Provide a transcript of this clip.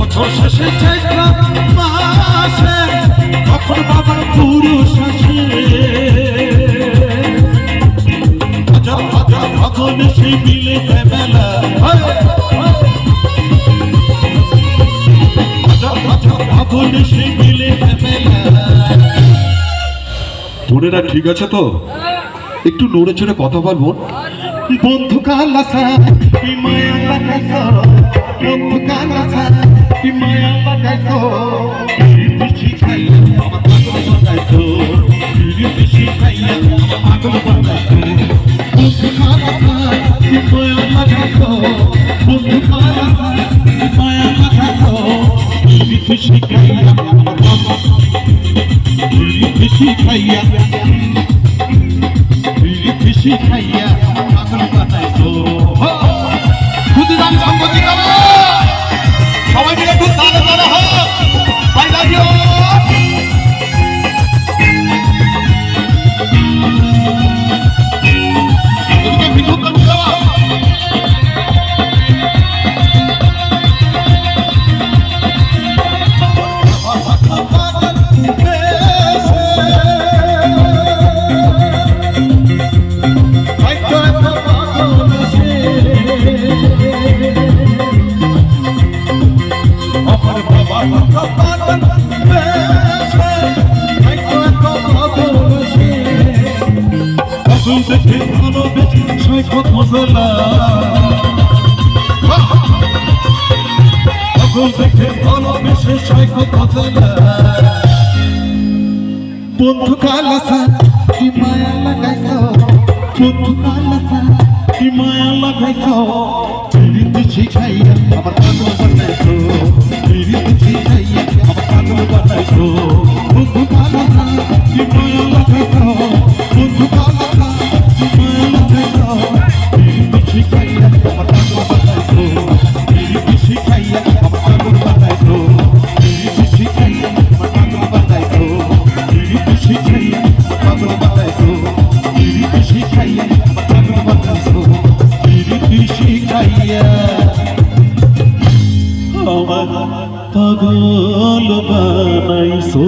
বছর শেষে চৈত্র মাসে তখন বাবার পুরুষ আসে হাজার হাজার ভাগনে সেই বিলে মেলা হাজার হাজার ভাগনে সেই বিলে মেলা। বোনেরা ঠিক আছে তো? একটু নড়ে চড়ে কথা বলবো। বন্ধু কালাসা কি মায়া লাগাইছো, বন্ধু কালাসা কি মায়া লাগাইছো, পিছি খাইয়া আমার পাগল বানাইছো, পিছি খাইয়া পাগল বানাইছো। বন্ধু কালাসা কি মায়া লাগাইছো, বন্ধু কালাসা কি মায়া লাগাইছো, পিছি খাইয়া আমার পাগল, পিছি খাইয়া পিছি খাইয়া পাগল বানাইছো। ক্ষুদিরাম সম্পত্তি সবাই মিলে খুব তালে তালে হোক। I love you. এদিকে বিদ্যুৎ দেখে ভালোবেসে সৈকত মশলা, দেখে ভালোবেসে সৈকত মশলা। বন্ধু কালাসা কি মায়া লাগাইছো, বন্ধু কালাসা কি মায়া লাগাইছো, পিছি খাইয়া আমার পাগল বানাইছো, পিছি খাইয়া আমার পাগল বানাইছো। বন্ধু কালাসা কি মায়া লাগাইছো, বন্ধু কালাসা কি মায়া লাগাইছো, পিছি খাইয়া আমার পাগল বানাইছো, পিছি খাইয়া আমার পাগল বানাইছো, পিছি খাইয়া আমার পাগল বানাইছো, পিছি খাইয়া আমার পাগল বানাইছো, পিছি খাইয়া আমার পাগল বানাইছো, পিছি খাইয়া আমার পাগল বানাইছো।